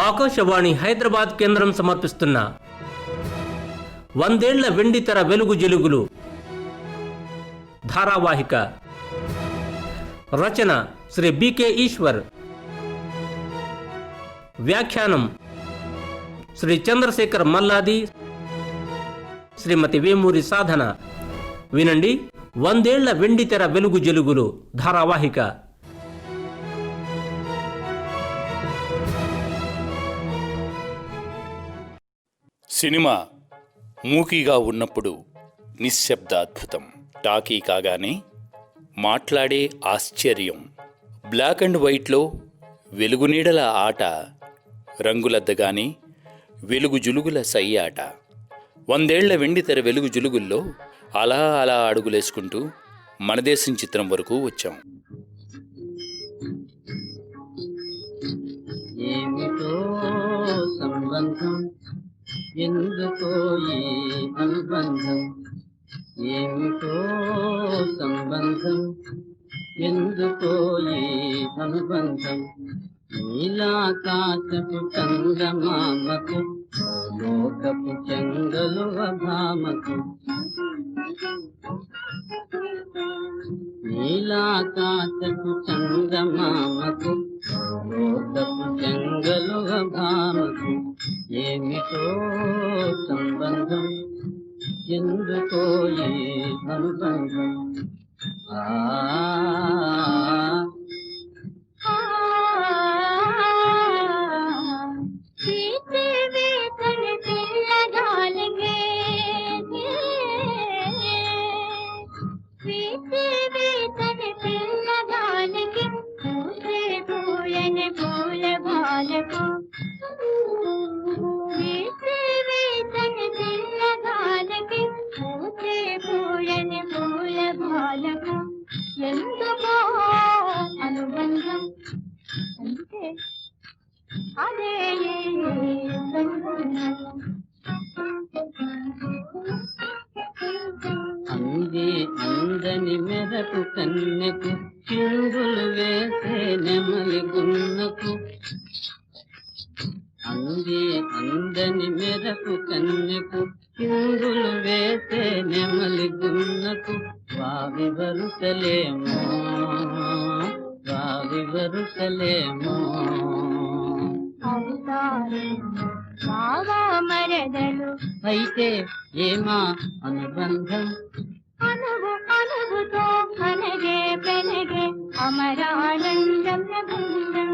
ఆకాశవాణి హైదరాబాద్ కేంద్రం సమర్పిస్తున్న 100 ఏళ్ల వెండితెర వెలుగు జెలుగులు ధారావాహిక. రచన శ్రీ బికే ఈశ్వర్. వ్యాఖ్యానం శ్రీ చంద్రశేఖర్ మల్లాది, శ్రీమతి వేమూరి సాధన. వినండి 100 ఏళ్ల వెండితెర వెలుగు జెలుగులు ధారావాహిక. సినిమా మూకీగా ఉన్నప్పుడు నిశ్శబ్ద అద్భుతం, టాకీ కాగానే మాట్లాడే ఆశ్చర్యం, బ్లాక్ అండ్ వైట్లో వెలుగునీడల ఆట, రంగులద్దగానే వెలుగు జులుగుల సయ్యాట. 100 ఏళ్ల వెండితెర వెలుగు జులుగుల్లో అలా అలా అడుగులేసుకుంటూ మన దేశం చిత్రం వరకు వచ్చాం. ఏమిటో సంబంధం, ఎందుకో ఈ అనుబంధం, ఏమిటో సంబంధం, ఎందుకో ఈ అనుబంధం, నీలాకాశపు చందమామకు లోకపు చెంగలు భామకు, నీలాకాశపు చందమామకు లోకపు చెంగలు భామకు, ఏమిటో సంబంధం, ఎందుకో ఈ అనుబంధం. ఎందుకో అనుబంధం అంటే అదే అంది అందని మెదకు కన్నెకు చిందులు వేసే నెమలి గున్నకు, అంది అందని మెదకు కన్నెకు చిందులు వేసే నెమలి గున్నకు, వావి వరుసలేమో వావి వరుసలేమో, బావా మరదలు అయితే ఏమా అనుబంధం, అనుగు అనుగుతో అనగే పెనగే అమరానందం బృందం,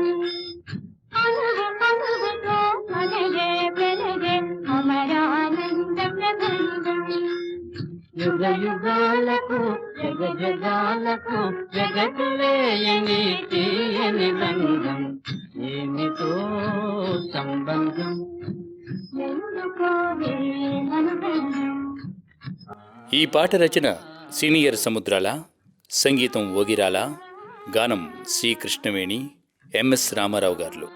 అనుగు అనుగుతో అనగే పెనగే అమరానందం బృందం, యుగ యుగాలకు జగ జగాలకు జగతు వేయని తీయని బంధం, ఏమిటో సంబంధం, ఎందుకో అనుబంధం. ఈ పాట రచన సీనియర్ సముద్రాల, సంగీతం ఓగిరాల, గానం సి కృష్ణవేణి, ఎంఎస్ రామారావు గారు.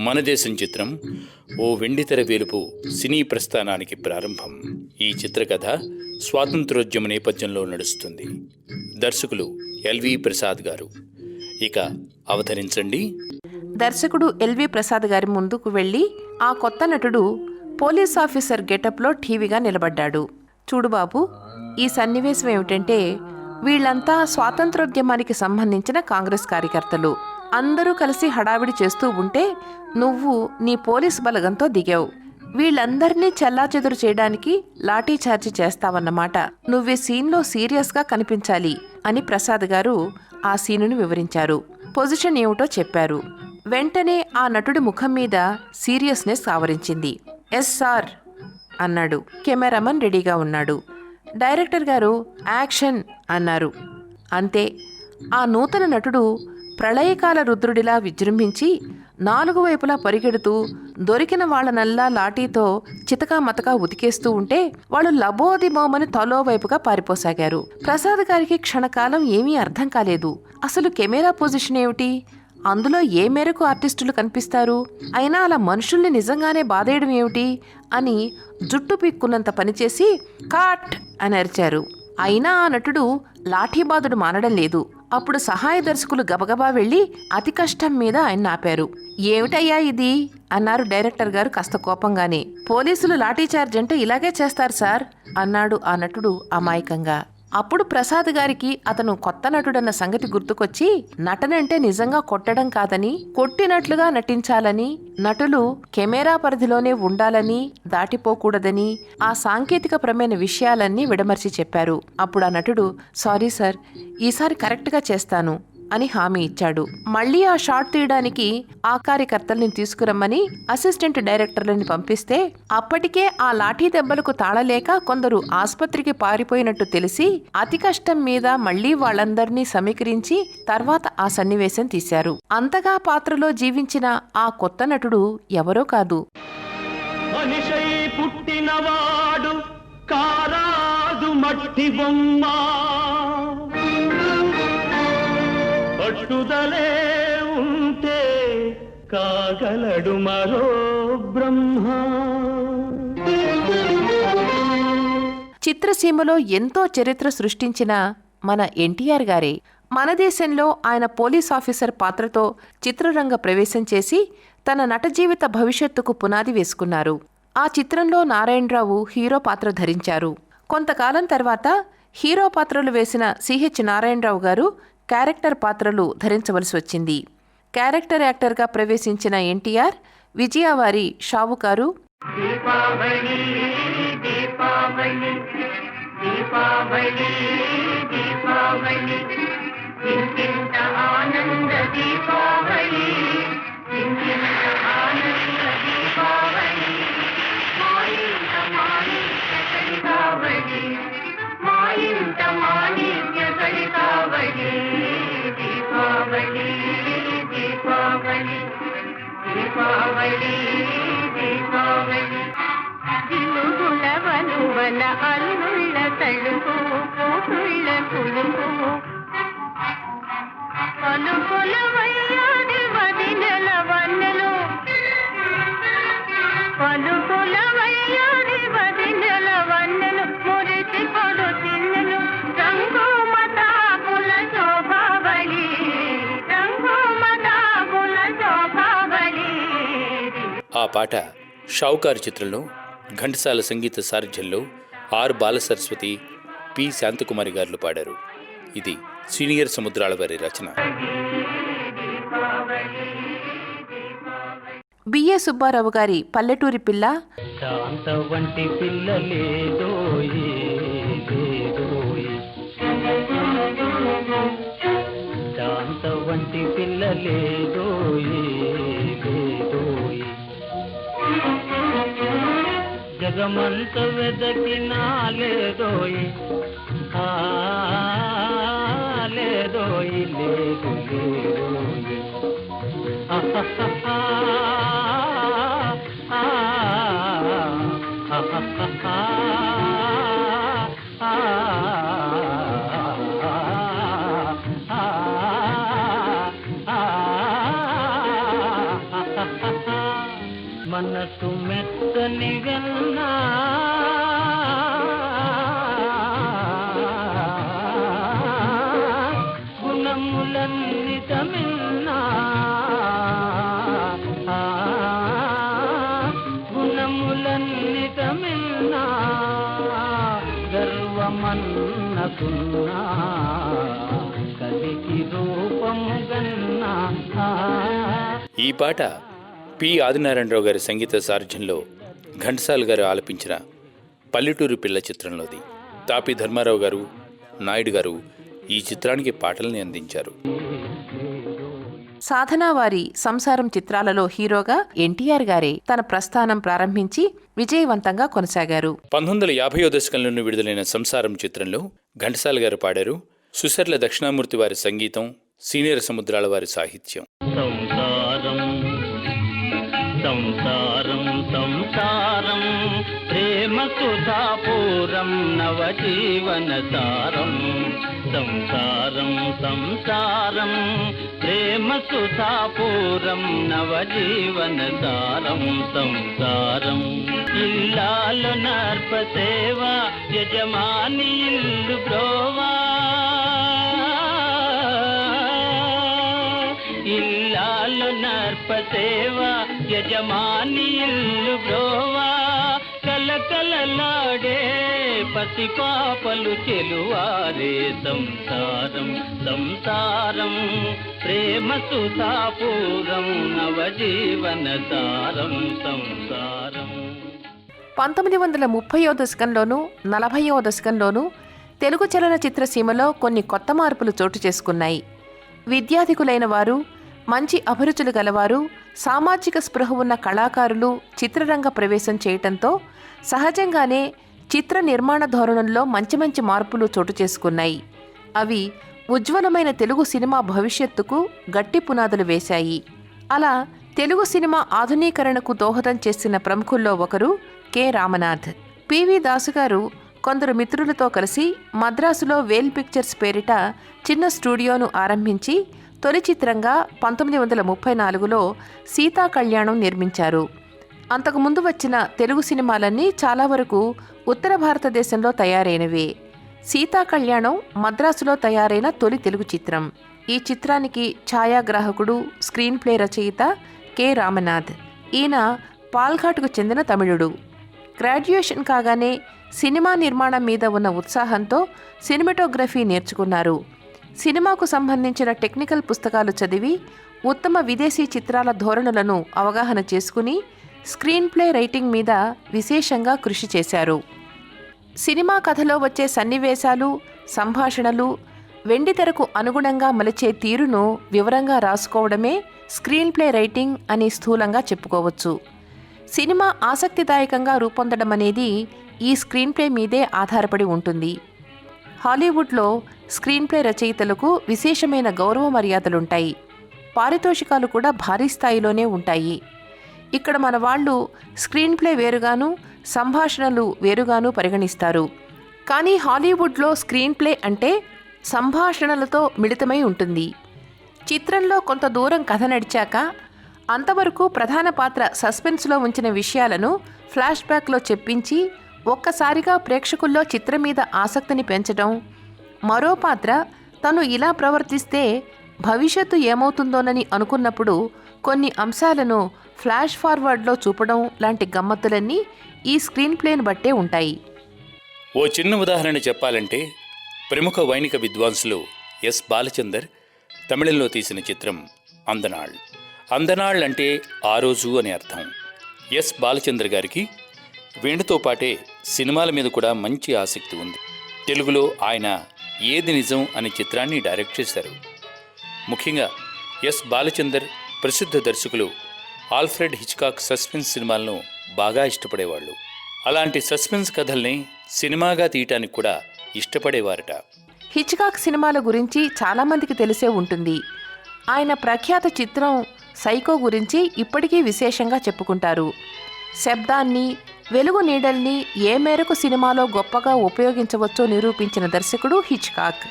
మన దేశం చిత్రం ఓ వెండితెర వేలుపు సినీ ప్రస్థానానికి ప్రారంభం. ఈ చిత్రకథ స్వాతంత్రోద్యమ నేపథ్యంలో నడుస్తుంది. దర్శకులు ఎల్వి ప్రసాద్ గారు. ఇక అవతరించండి. దర్శకుడు ఎల్వి ప్రసాద్ గారి ముందుకు వెళ్ళి ఆ కొత్త నటుడు పోలీస్ ఆఫీసర్ గెటప్లో టీవీగా నిలబడ్డాడు. చూడు బాబు, ఈ సన్నివేశం ఏమిటంటే, వీళ్లంతా స్వాతంత్రోద్యమానికి సంబంధించిన కాంగ్రెస్ కార్యకర్తలు. అందరూ కలిసి హడావిడి చేస్తూ ఉంటే నువ్వు నీ పోలీస్ బలగంతో దిగావు. వీళ్ళందరినీ చెల్లాచెదురు చేయడానికి లాఠీ చార్జీ చేస్తావన్నమాట. నువ్వే సీన్లో సీరియస్గా కనిపించాలి అని ప్రసాద్ గారు ఆ సీనును వివరించారు. పొజిషన్ ఏమిటో చెప్పారు. వెంటనే ఆ నటుడి ముఖం మీద సీరియస్నెస్ ఆవరించింది. ఎస్ సార్ అన్నాడు. కెమెరామన్ రెడీగా ఉన్నాడు. డైరెక్టర్ గారు యాక్షన్ అన్నారు. అంతే. ఆ నూతన నటుడు ప్రళయకాల రుద్రుడిలా విజృంభించి 4 వైపులా పరిగెడుతూ దొరికిన వాళ్లనల్లా లాఠీతో చితకా మతకా ఉతికేస్తూ ఉంటే వాళ్ళు లబోదిబోమని తలో వైపుగా పారిపోసాగారు. ప్రసాద్ గారికి క్షణకాలం ఏమీ అర్థం కాలేదు. అసలు కెమెరా పొజిషన్ ఏమిటి, అందులో ఏ మేరకు ఆర్టిస్టులు కనిపిస్తారు, అయినా అలా మనుషుల్ని నిజంగానే బాధేయడం ఏమిటి అని జుట్టు పీక్కున్నంత పనిచేసి కాట్ అని అరిచారు. అయినా ఆ నటుడు లాఠీబాదుడు మానడం లేదు. అప్పుడు సహాయ దర్శకులు గబగబా వెళ్లి అతి కష్టం మీద ఆయన ఆపారు. ఏమిటయ్యా ఇది అన్నారు డైరెక్టర్ గారు కాస్త కోపంగానే. పోలీసులు లాఠీచార్జ్ అంటే ఇలాగే చేస్తారు సార్ అన్నాడు ఆ నటుడు అమాయకంగా. అప్పుడు ప్రసాద్ గారికి అతను కొత్త నటుడన్న సంగతి గుర్తుకొచ్చి నటనంటే నిజంగా కొట్టడం కాదని, కొట్టినట్లుగా నటించాలని, నటులు కెమెరా పరిధిలోనే ఉండాలని, దాటిపోకూడదని, ఆ సాంకేతికపరమైన విషయాలన్నీ విడమర్చి చెప్పారు. అప్పుడు ఆ నటుడు సారీ సార్, ఈసారి కరెక్ట్గా చేస్తాను అని హామీ ఇచ్చాడు. మళ్లీ ఆ షాట్ తీయడానికి ఆ కార్యకర్తల్ని తీసుకురమ్మని అసిస్టెంట్ డైరెక్టర్లని పంపిస్తే అప్పటికే ఆ లాఠీ దెబ్బలకు తాళలేక కొందరు ఆస్పత్రికి పారిపోయినట్టు తెలిసి అతి కష్టం మీద మళ్లీ వాళ్ళందర్నీ సమీకరించి తర్వాత ఆ సన్నివేశం తీశారు. అంతగా పాత్రలో జీవించిన ఆ కొత్త నటుడు ఎవరో కాదు, మనిషై పుట్టినవాడు కారాదు మట్టి బొమ్మ, పట్టుదలే ఉంటే కాగలడు మరో బ్రహ్మ. చిత్రసీమలో ఎంతో చరిత్ర సృష్టించిన మన ఎన్టీఆర్ గారే మన దేశంలో ఆయన పోలీస్ ఆఫీసర్ పాత్రతో చిత్రరంగ ప్రవేశం చేసి తన నట జీవిత భవిష్యత్తుకు పునాది వేసుకున్నారు. ఆ చిత్రంలో నారాయణరావు హీరో పాత్ర ధరించారు. కొంతకాలం తర్వాత హీరో పాత్రలు వేసిన సిహెచ్ నారాయణరావు గారు క్యారెక్టర్ పాత్రలు ధరించవలసి వచ్చింది. క్యారెక్టర్ యాక్టర్గా ప్రవేశించిన ఎన్టీఆర్ విజయవారి షావుకారు, దీపావళి దీపావళి దీపావళి దీపావళి ఇంకింత ఆనంద దీపావళి ఇంకింత ఆనంద దీపావళి మాయింత మాణిక్య కలికావళి మాయింత మాణిక్య కలికావళి దీపావళి దీపావళి దీపావళి దీపావళి దిలుగుల వనువల అల్లుళ్ళ తలుపు పూసుళ్ళ కులుపు పలుకుల వయ్యాది వదినెల వన్నెలు పలుకుల వయ్యాది వదినెల వన్నెలు మురిసి పొడు తిన్నెలు రంగు మతాపుల శోభావళి రంగు మతాపుల శోభావళి. ఆ పాట షావుకారు చిత్రంలో ఘంటసాల సంగీత సారథ్యంలో ఆర్ బాలసరస్వతి, పి శాంతకుమారి గారు పాడారు. ఇది సీనియర్ సముద్రాల వారి రచన. బిఏ సుబ్బారావు గారి పల్లెటూరి పిల్ల, శాంత వంటి పిల్లలేదోయి లేదోయి శాంత వంటి పిల్లలేదోయి లేదోయి జగమంత వెదకినా లేదోయి లేదోయి లేదు లేదోయి మనసు మెత్తని వెన్నా గుణములన్నీ తమిన్నా గుణములన్నీ తమిన్నా గర్వమన్నకున్నా కలికి రూపము గన్నా. ఈ పాట పి ఆదినారాయణరావు గారి సంగీత సారథ్యంలో ఘంటసాల గారు ఆలపించిన పల్లెటూరు పిల్ల చిత్రంలోది. తాపి ధర్మారావు గారు, నాయుడు గారు ఈ చిత్రానికి పాటల్ని అందించారు. సాధనా వారి సంసారం చిత్రాలలో హీరోగా ఎన్టీఆర్ గారే తన ప్రస్థానం ప్రారంభించి విజయవంతంగా కొనసాగారు. 1950వ దశకంలోనూ విడుదలైన సంసారం చిత్రంలో ఘంటసాల గారు పాడారు. సుసర్ల దక్షిణామూర్తి వారి సంగీతం, సీనియర్ సముద్రాల వారి సాహిత్యం. సంసారం సంసారం సంసారం ప్రేమ సుధాపూరం నవజీవన సారం సంసారం సంసారం ప్రేమ సుధాపూరం నవజీవన సారం సంసారం ఇల్లాలు నర్ప సేవ యజమాని ఇల్లు బ్రోవా ఇల్లాలు నర్ప సేవ యజమాని ఇల్లు బ్రోవా కలకలలాడే పసి పాపలు చెలువారే సంసారం సంసారం ప్రేమ సుధాపూరం నవజీవన సారం సంసారం. 1930వ దశకంలోనూ 40వ దశకంలోనూ తెలుగు చలనచిత్ర సీమలో కొన్ని కొత్త మార్పులు చోటు చేసుకున్నాయి. విద్యాధికులైన వారు, మంచి అభిరుచులు గలవారు, సామాజిక స్పృహ ఉన్న కళాకారులు చిత్రరంగ ప్రవేశం చేయటంతో సహజంగానే చిత్ర నిర్మాణ ధోరణుల్లో మంచి మంచి మార్పులు చోటు చేసుకున్నాయి. అవి ఉజ్వలమైన తెలుగు సినిమా భవిష్యత్తుకు గట్టి పునాదులు వేశాయి. అలా తెలుగు సినిమా ఆధునీకరణకు దోహదం చేసిన ప్రముఖుల్లో ఒకరు కె. రామనాథ్. పివి దాసు గారు కొందరు మిత్రులతో కలిసి మద్రాసులో వేల్ పిక్చర్స్ పేరిట చిన్న స్టూడియోను ఆరంభించి తొలి చిత్రంగా 1934లో సీతా కళ్యాణం నిర్మించారు. అంతకుముందు వచ్చిన తెలుగు సినిమాలన్నీ చాలా వరకు ఉత్తర భారతదేశంలో తయారైనవే. సీతా కళ్యాణం మద్రాసులో తయారైన తొలి తెలుగు చిత్రం. ఈ చిత్రానికి ఛాయాగ్రాహకుడు, స్క్రీన్ ప్లే రచయిత కె. రామనాథ్. ఈయన పాల్ఘాట్కు చెందిన తమిళుడు. గ్రాడ్యుయేషన్ కాగానే సినిమా నిర్మాణం మీద ఉన్న ఉత్సాహంతో సినిమాటోగ్రఫీ నేర్చుకున్నారు. సినిమాకు సంబంధించిన టెక్నికల్ పుస్తకాలు చదివి ఉత్తమ విదేశీ చిత్రాల ధోరణులను అవగాహన చేసుకుని స్క్రీన్ ప్లే రైటింగ్ మీద విశేషంగా కృషి చేశారు. సినిమా కథలో వచ్చే సన్నివేశాలు, సంభాషణలు వెండితెరకు అనుగుణంగా మలిచే తీరును వివరంగా రాసుకోవడమే స్క్రీన్ ప్లే రైటింగ్ అని స్థూలంగా చెప్పుకోవచ్చు. సినిమా ఆసక్తిదాయకంగా రూపొందడం అనేది ఈ స్క్రీన్ ప్లే మీదే ఆధారపడి ఉంటుంది. హాలీవుడ్లో స్క్రీన్ ప్లే రచయితలకు విశేషమైన గౌరవ మర్యాదలుంటాయి. పారితోషికాలు కూడా భారీ స్థాయిలోనే ఉంటాయి. ఇక్కడ మన వాళ్ళు స్క్రీన్ ప్లే వేరుగాను, సంభాషణలు వేరుగాను పరిగణిస్తారు. కానీ హాలీవుడ్లో స్క్రీన్ ప్లే అంటే సంభాషణలతో మిళితమై ఉంటుంది. చిత్రంలో కొంత దూరం కథ నడిచాక అంతవరకు ప్రధాన పాత్ర సస్పెన్స్లో ఉంచిన విషయాలను ఫ్లాష్ బ్యాక్లో చెప్పించి ఒక్కసారిగా ప్రేక్షకుల్లో చిత్రం మీద ఆసక్తిని పెంచడం, మరో పాత్ర తను ఇలా ప్రవర్తిస్తే భవిష్యత్తు ఏమవుతుందోనని అనుకున్నప్పుడు కొన్ని అంశాలను ఫ్లాష్ ఫార్వర్డ్లో చూపడం లాంటి గమ్మత్తులన్నీ ఈ స్క్రీన్ ప్లేను బట్టే ఉంటాయి. ఓ చిన్న ఉదాహరణ చెప్పాలంటే ప్రముఖ వైణిక విద్వాంసులు ఎస్. బాలచందర్ తమిళంలో తీసిన చిత్రం అందనాళ్. అందనాళ్ అంటే ఆ రోజు అని అర్థం. ఎస్. బాలచందర్ గారికి వీణతో పాటే సినిమాల మీద కూడా మంచి ఆసక్తి ఉంది. తెలుగులో ఆయన ఏది నిజం అనే చిత్రాన్ని డైరెక్ట్ చేశారు. ముఖ్యంగా ఎస్. బాలచందర్ ప్రసిద్ధ దర్శకులు ఆల్ఫ్రెడ్ హిచ్కాక్ సస్పెన్స్ సినిమాలను బాగా ఇష్టపడేవాళ్ళు. అలాంటి సస్పెన్స్ కథల్ని సినిమాగా తీయటానికి కూడా ఇష్టపడేవారట. హిచ్కాక్ సినిమాల గురించి చాలామందికి తెలిసే ఉంటుంది. ఆయన ప్రఖ్యాత చిత్రం సైకో గురించి ఇప్పటికీ విశేషంగా చెప్పుకుంటారు. శబ్దాన్ని, వెలుగు నీడల్ని ఏ మేరకు సినిమాలో గొప్పగా ఉపయోగించవచ్చో నిరూపించిన దర్శకుడు హిచ్కాక్.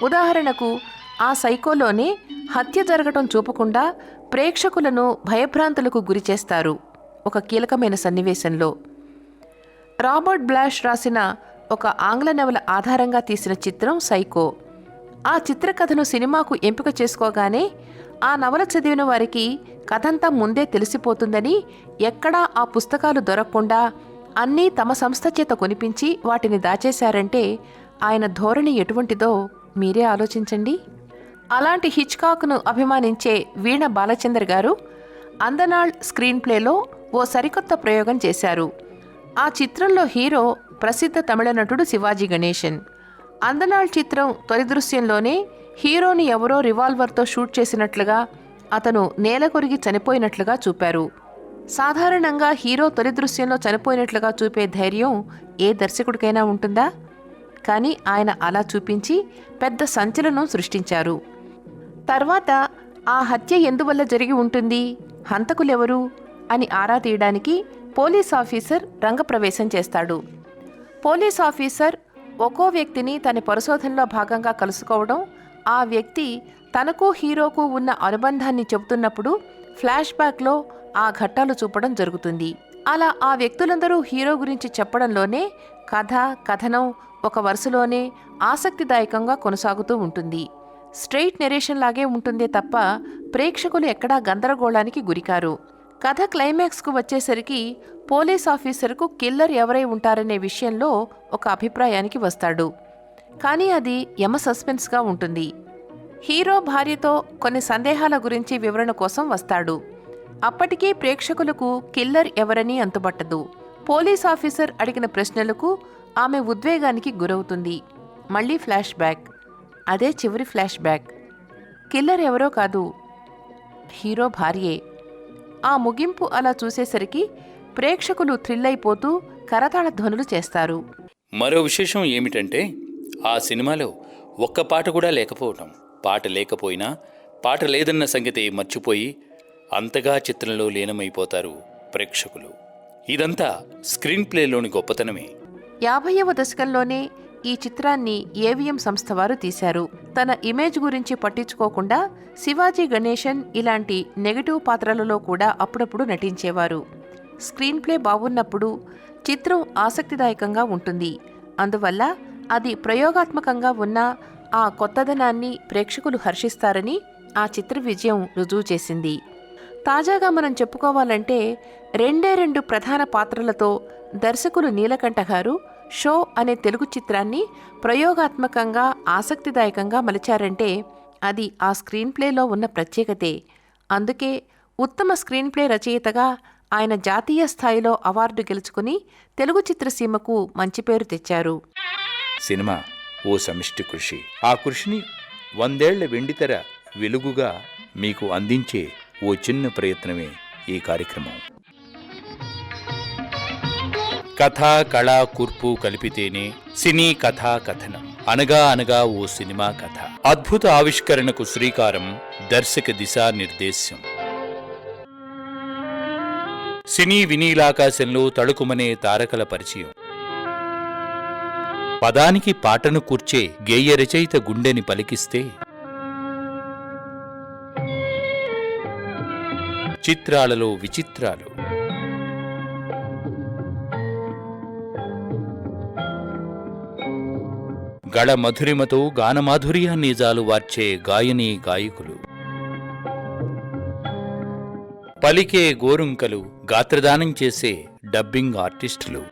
ఉదాహరణకు ఆ సైకోలోనే హత్య జరగటం చూపకుండా ప్రేక్షకులను భయభ్రాంతులకు గురిచేస్తారు ఒక కీలకమైన సన్నివేశంలో. రాబర్ట్ బ్లాష్ రాసిన ఒక ఆంగ్ల నవల ఆధారంగా తీసిన చిత్రం సైకో. ఆ చిత్రకథను సినిమాకు ఎంపిక చేసుకోగానే ఆ నవల చదివిన వారికి కథంతా ముందే తెలిసిపోతుందని ఎక్కడా ఆ పుస్తకాలు దొరకకుండా అన్నీ తమ సంస్థ చేత కొనిపించి వాటిని దాచేశారంటే ఆయన ధోరణి ఎటువంటిదో మీరే ఆలోచించండి. అలాంటి హిచ్కాక్ను అభిమానించే వీణ బాలచందర్ గారు అందనాళ్ స్క్రీన్ ప్లేలో ఓ సరికొత్త ప్రయోగం చేశారు. ఆ చిత్రంలో హీరో ప్రసిద్ధ తమిళ నటుడు శివాజీ గణేశన్. అందనాళ్ చిత్రం తొలి దృశ్యంలోనే హీరోని ఎవరో రివాల్వర్తో షూట్ చేసినట్లుగా, అతను నేల కొరిగి చనిపోయినట్లుగా చూపారు. సాధారణంగా హీరో తొలి దృశ్యంలో చనిపోయినట్లుగా చూపే ధైర్యం ఏ దర్శకుడికైనా ఉంటుందా? కానీ ఆయన అలా చూపించి పెద్ద సంచలనం సృష్టించారు. తర్వాత ఆ హత్య ఎందువల్ల జరిగి ఉంటుంది, హంతకులెవరు అని ఆరా తీయడానికి పోలీస్ ఆఫీసర్ రంగప్రవేశం చేస్తాడు. పోలీస్ ఆఫీసర్ ఒక్కో వ్యక్తిని తన పరిశోధనలో భాగంగా కలుసుకోవడం, ఆ వ్యక్తి తనకు హీరోకు ఉన్న అనుబంధాన్ని చెబుతున్నప్పుడు ఫ్లాష్ బ్యాక్లో ఆ ఘట్టాలు చూపడం జరుగుతుంది. అలా ఆ వ్యక్తులందరూ హీరో గురించి చెప్పడంలోనే కథ, కథనం ఒక వరుసలోనే ఆసక్తిదాయకంగా కొనసాగుతూ ఉంటుంది. స్ట్రెయిట్ నెరేషన్ లాగే ఉంటుందే తప్ప ప్రేక్షకులు ఎక్కడా గందరగోళానికి గురికారు. కథ క్లైమాక్స్కు వచ్చేసరికి పోలీస్ ఆఫీసర్కు కిల్లర్ ఎవరై ఉంటారనే విషయంలో ఒక అభిప్రాయానికి వస్తాడు. కానీ అది యమ సస్పెన్స్గా ఉంటుంది. హీరో భార్యతో కొన్ని సందేహాల గురించి వివరణ కోసం వస్తాడు. అప్పటికీ ప్రేక్షకులకు కిల్లర్ ఎవరని అంతుబట్టదు. పోలీస్ ఆఫీసర్ అడిగిన ప్రశ్నలకు ఆమె ఉద్వేగానికి గురవుతుంది. మళ్ళీ ఫ్లాష్ బ్యాక్. అదే చివరి ఫ్లాష్ బ్యాక్. కిల్లర్ ఎవరో కాదు, హీరో భార్యే. ఆ ముగింపు అలా చూసేసరికి ప్రేక్షకులు థ్రిల్ అయిపోతూ కరతాళ ధ్వనులు చేస్తారు. మరో విశేషం ఏమిటంటే ఆ సినిమాలో ఒక్క పాట కూడా లేకపోవటం. పాట లేకపోయినా పాట లేదన్న సంగతి మర్చిపోయి అంతగా చిత్రంలో లీనమైపోతారు ప్రేక్షకులు. ఇదంతా స్క్రీన్ ప్లేలోని గొప్పతనమే. 50వ దశకంలోనే ఈ చిత్రాన్ని ఏవిఎం సంస్థ వారు తీశారు. తన ఇమేజ్ గురించి పట్టించుకోకుండా శివాజీ గణేశన్ ఇలాంటి నెగటివ్ పాత్రలలో కూడా అప్పుడప్పుడు నటించేవారు. స్క్రీన్ ప్లే బాగున్నప్పుడు చిత్రం ఆసక్తిదాయకంగా ఉంటుంది. అందువల్ల అది ప్రయోగాత్మకంగా ఉన్న ఆ కొత్తదనాన్ని ప్రేక్షకులు హర్షిస్తారని ఆ చిత్ర విజయం రుజువు చేసింది. తాజాగా మనం చెప్పుకోవాలంటే 2 ప్రధాన పాత్రలతో దర్శకులు నీలకంఠ గారు షో అనే తెలుగు చిత్రాన్ని ప్రయోగాత్మకంగా ఆసక్తిదాయకంగా మలిచారంటే అది ఆ స్క్రీన్ ప్లేలో ఉన్న ప్రత్యేకతే. అందుకే ఉత్తమ స్క్రీన్ ప్లే రచయితగా ఆయన జాతీయ స్థాయిలో అవార్డు గెలుచుకుని తెలుగు చిత్రసీమకు మంచి పేరు తెచ్చారు. సినిమా ఓ సమిష్టి కృషి. ఆ కృషిని 100 ఏళ్ల వెండితెర వెలుగుగా మీకు అందించే ఓ చిన్న ప్రయత్నమే ఈ కార్యక్రమం. కథ, కళ, కూర్పు కలిపితేనే సినీ కథా కథనం. అనగా అనగా ఓ సినిమా కథ. అద్భుత ఆవిష్కరణకు శ్రీకారం, దర్శక దిశానిర్దేశం. సినీ వినీలాకాశంలో తళుకుమనే తారకల పరిచయం. పదానికి పాటను కూర్చే గేయ రచయిత గుండెని పలికిస్తే చిత్రాలలో విచిత్రాలు. గళ మధురిమతో గానమాధుర్యాన్ని జాలువార్చే గాయనీ గాయకులు. పలికే గోరుంకలు, గాత్రదానం చేసే డబ్బింగ్ ఆర్టిస్టులు.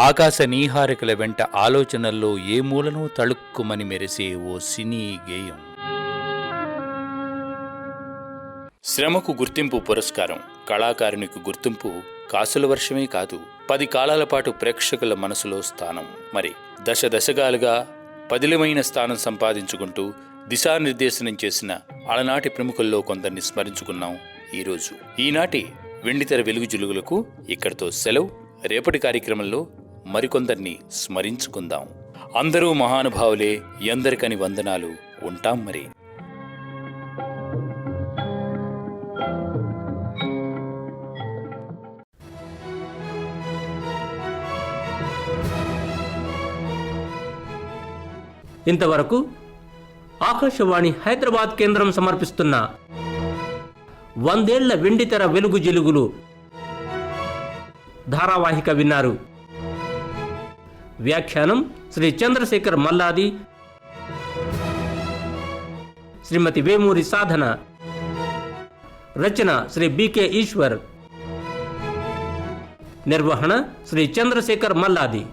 ఆకాశ నీహారికల వెంట ఆలోచనల్లో ఏ మూలనూ తళుక్కుమని మెరిసే ఓ సినీ గేయం. శ్రమకు గుర్తింపు పురస్కారం. కళాకారునికి గుర్తింపు కాసుల వర్షమే కాదు, 10 కాలాల పాటు ప్రేక్షకుల మనసులో స్థానం. మరి దశదశగాలుగా పదిలమైన స్థానం సంపాదించుకుంటూ దిశానిర్దేశనం చేసిన అలనాటి ప్రముఖుల్లో కొందరిని స్మరించుకున్నాం ఈరోజు. ఈనాటి వెండితెర వెలుగు జులుగులకు ఇక్కడితో సెలవు. రేపటి కార్యక్రమంలో మరికొందరిని స్మరించుకుందాం. అందరూ మహానుభావులే. ఎందరికని వందనాలు. ఉంటాం మరి. ఇంతవరకు ఆకాశవాణి హైదరాబాద్ కేంద్రం సమర్పిస్తున్న 100 ఏళ్ల వెండితెర వెలుగు జిలుగులు ధారావాహిక విన్నారు. వ్యాఖ్యానం శ్రీ చంద్రశేఖర్ మల్లాది, శ్రీమతి వేమూరి సాధన. రచన శ్రీ బికే ఈశ్వర్. నిర్వహణ శ్రీ చంద్రశేఖర్ మల్లాది.